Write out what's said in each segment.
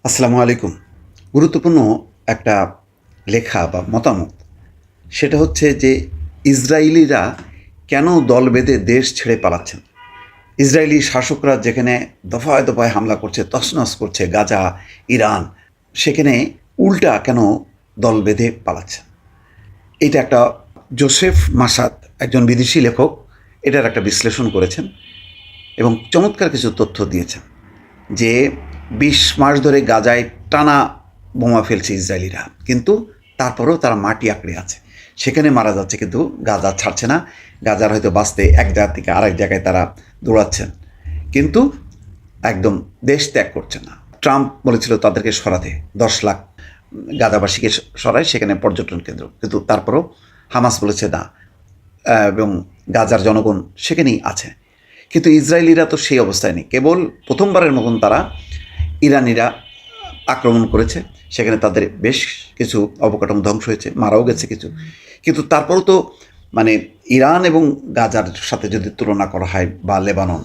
আসসালামু আলাইকুম। গুরুত্বপূর্ণ একটা লেখা বা মতামত। সেটা হচ্ছে যে ইসরায়েলিরা কেন দল বেঁধে দেশ ছেড়ে পালাচ্ছেন? ইসরায়েলি শাসকরা যেখানে দফায় দফায় হামলা করছে, তছনছ করছে গাজা, ইরান, সেখানে উল্টা কেন দল বেঁধে পালাচ্ছে? এটা একটা জোসেফ মাসাদ, একজন বিদেশি লেখক, এটার একটা বিশ্লেষণ করেছেন এবং চমৎকার কিছু তথ্য দিয়েছেন যে ২০ মাস ধরে গাজায় টানা বোমা ফেলছে ইসরায়েলিরা, কিন্তু তারপরেও তারা মাটি আঁকড়ে আছে, সেখানে মারা যাচ্ছে, কিন্তু গাজা ছাড়ছে না। গাজার হয়তো বাঁচতে এক জায়গা থেকে আরেক জায়গায় তারা দৌড়াচ্ছেন, কিন্তু একদম দেশ ত্যাগ করছে না। ট্রাম্প বলেছিল তাদেরকে সরাতে, ১০ লাখ গাজাবাসীকে সরায়, সেখানে পর্যটন কেন্দ্র, কিন্তু তারপরেও হামাস বলেছে না, এবং গাজার জনগণ সেখানেই আছে। কিন্তু ইসরায়েলিরা তো সেই অবস্থায় নেই। কেবল প্রথমবারের মতন তারা ইরানিরা আক্রমণ করেছে, সেখানে তাদের বেশ কিছু অবকাঠামো ধ্বংস হয়েছে, মারাও গেছে কিছু, কিন্তু তারপরেও তো মানে ইরান এবং গাজার সাথে যদি তুলনা করা হয় বা লেবানন,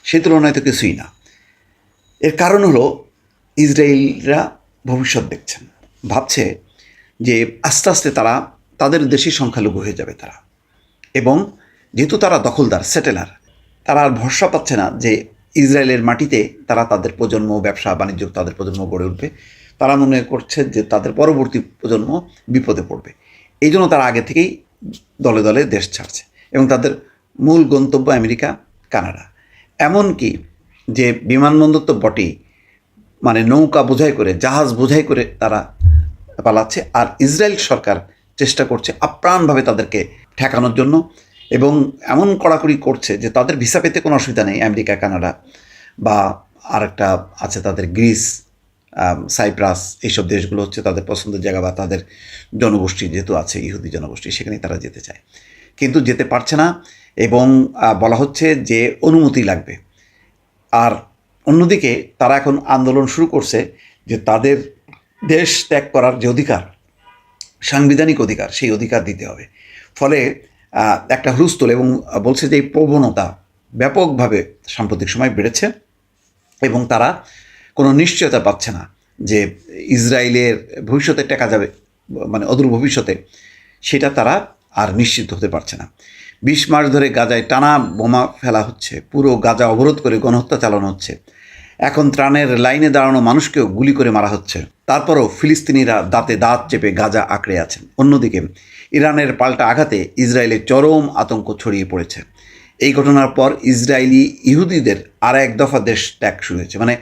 সেই তুলনায় তো কিছুই না। এর কারণ হলো ইসরায়েলরা ভবিষ্যৎ দেখছেন, ভাবছে যে আস্তে আস্তে তারা তাদের দেশই সংখ্যালঘু হয়ে যাবে তারা, এবং যেহেতু তারা দখলদার, সেটেলার, তারা আর ভরসা পাচ্ছে না যে ইসরায়েলের মাটিতে তারা তাদের প্রজন্ম, ব্যবসা বাণিজ্য, তাদের প্রজন্ম গড়ে উঠবে। তারা মনে করছে যে তাদের পরবর্তী প্রজন্ম বিপদে পড়বে, এই জন্য তারা আগে থেকেই দলে দলে দেশ ছাড়ছে, এবং তাদের মূল গন্তব্য আমেরিকা, কানাডা। এমনকি যে বিমানবন্দর তো বটেই, মানে নৌকা বোঝাই করে, জাহাজ বোঝাই করে তারা পালাচ্ছে, আর ইসরায়েল সরকার চেষ্টা করছে আপ্রাণভাবে তাদেরকে ঠেকানোর জন্য, এবং এমন কড়াকড়ি করছে যে তাদের ভিসা পেতে কোনো অসুবিধা নেই। আমেরিকা, কানাডা, বা আরেকটা আছে তাদের গ্রিস, সাইপ্রাস, এইসব দেশগুলো হচ্ছে তাদের পছন্দের জায়গা, বা তাদের জনগোষ্ঠী যেহেতু আছে, ইহুদি জনগোষ্ঠী, সেখানেই তারা যেতে চায়, কিন্তু যেতে পারছে না, এবং বলা হচ্ছে যে অনুমতি লাগবে। আর অন্যদিকে তারা এখন আন্দোলন শুরু করছে যে তাদের দেশ ত্যাগ করার যে অধিকার, সাংবিধানিক অধিকার, সেই অধিকার দিতে হবে। ফলে একটা হুলস্থুল, এবং বলছে যে এই প্রবণতা ব্যাপকভাবে সাম্প্রতিক সময় বেড়েছে, এবং তারা কোনো নিশ্চয়তা পাচ্ছে না যে ইসরায়েলের ভবিষ্যতে টেকা যাবে, মানে অদূর ভবিষ্যতে, সেটা তারা আর নিশ্চিত হতে পারছে না। ২০ মাস ধরে গাজায় টানা বোমা ফেলা হচ্ছে, পুরো গাজা অবরোধ করে গণহত্যা চালানো হচ্ছে, এখন ত্রাণের লাইনে দাঁড়ানো মানুষকেও গুলি করে মারা হচ্ছে, তারপরও ফিলিস্তিনিরা দাঁতে দাঁত চেপে গাজা আঁকড়ে আছেন। অন্যদিকে ইরানের পাল্টা আঘাতে ইসরায়েলে চরম আতঙ্ক ছড়িয়ে পড়েছে। এই ঘটনার পর ইসরায়েলি ইহুদিদের আর এক দফা দেশ ত্যাগ শুরু হয়েছে, মানে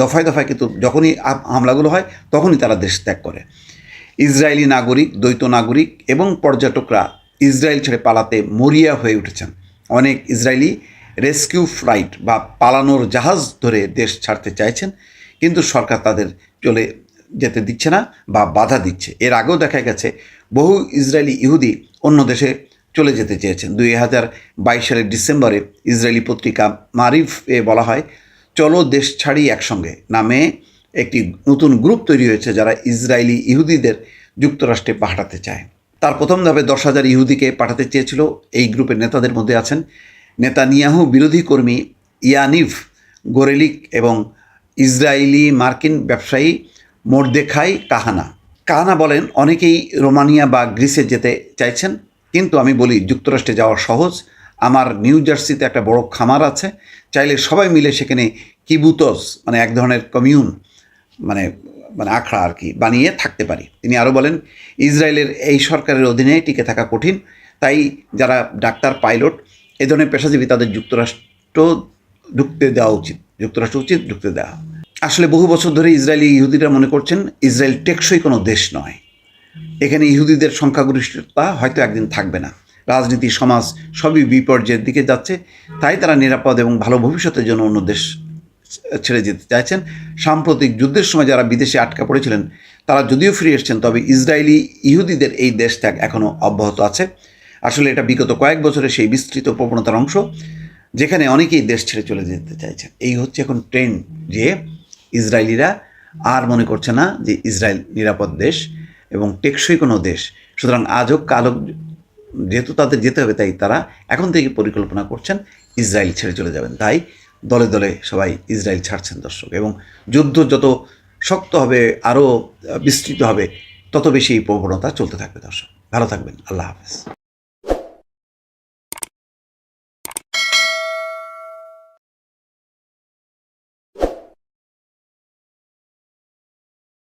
দফায় দফায়, কিন্তু যখনই হামলাগুলো হয় তখনই তারা দেশ ত্যাগ করে। ইসরায়েলি নাগরিক, দ্বৈত নাগরিক এবং পর্যটকরা ইসরায়েল ছেড়ে পালাতে মরিয়া হয়ে উঠেছেন। অনেক ইসরায়েলি রেস্কিউ ফ্লাইট বা পালানোর জাহাজ ধরে দেশ ছাড়তে চাইছেন, কিন্তু সরকার তাদের চলে যেতে দিচ্ছে না বা বাধা দিচ্ছে। এর আগেও দেখা গেছে বহু ইসরায়েলি ইহুদি অন্য দেশে চলে যেতে চেয়েছেন। ২০২২ সালের ডিসেম্বরে ইসরায়েলি পত্রিকা মারিফে বলা হয়, চলো দেশ ছাড়ি একসঙ্গে নামে একটি নতুন গ্রুপ তৈরি হয়েছে, যারা ইসরায়েলি ইহুদিদের যুক্তরাষ্ট্রে পাঠাতে চায়। তার প্রথম ধাপে ১০,০০০ ইহুদিকে পাঠাতে চেয়েছিল। এই গ্রুপের নেতাদের মধ্যে আছেন নেতানিয়াহু বিরোধী কর্মী ইয়ানিভ গোরেলিক এবং ইসরায়েলি মার্কিন ব্যবসায়ী মোর্দেখাই কাহানা। কাহানা বলেন, অনেকেই রোমানিয়া বা গ্রিসে যেতে চাইছেন, কিন্তু আমি বলি যুক্তরাষ্ট্রে যাওয়া সহজ। আমার নিউ জার্সিতে একটা বড় খামার আছে, চাইলে সবাই মিলে সেখানে কিবুতস, মানে এক ধরনের কমিউন, মানে মানে আখড়া আর কি, বানিয়ে থাকতে পারি। তিনি আরও বলেন, ইসরায়েলের এই সরকারের অধীনে টিকে থাকা কঠিন, তাই যারা ডাক্তার, পাইলট, এই ধরনের পেশাজীবী, তাদের যুক্তরাষ্ট্র ঢুকতে দেওয়া উচিত, যুক্তরাষ্ট্র উচিত ঢুকতে দেওয়া। আসলে বহু বছর ধরে ইসরায়েলি ইহুদিরা মনে করছেন ইসরায়েল টেকসই কোনো দেশ নয়, এখানে ইহুদিদের সংখ্যাগরিষ্ঠতা হয়তো একদিন থাকবে না, রাজনীতি, সমাজ সবই বিপর্যয়ের দিকে যাচ্ছে, তাই তারা নিরাপদ এবং ভালো ভবিষ্যতের জন্য অন্য দেশ ছেড়ে যেতে চাইছেন। সাম্প্রতিক যুদ্ধের সময় যারা বিদেশে আটকা পড়েছিলেন তারা যদিও ফিরে এসেছেন, তবে ইসরায়েলি ইহুদিদের এই দেশ ত্যাগ এখনও অব্যাহত আছে। আসলে এটা বিগত কয়েক বছরে সেই বিস্তৃত প্রবণতার অংশ, যেখানে অনেকেই দেশ ছেড়ে চলে যেতে চাইছেন। এই হচ্ছে এখন ট্রেন্ড, যে ইসরায়েলিরা আর মনে করছে না যে ইসরায়েল নিরাপদ দেশ এবং টেকসই কোনো দেশ। সুতরাং আজ হোক কাল হোক, যেহেতু তাদের যেতে হবে, তাই তারা এখন থেকে পরিকল্পনা করছেন ইসরায়েল ছেড়ে চলে যাবেন। তাই দলে দলে সবাই ইসরায়েল ছাড়ছেন, দর্শক, এবং যুদ্ধ যত শক্ত হবে, আরও বিস্তৃত হবে, তত বেশি এই প্রবণতা চলতে থাকবে। দর্শক, ভালো থাকবেন। আল্লাহ হাফেজ।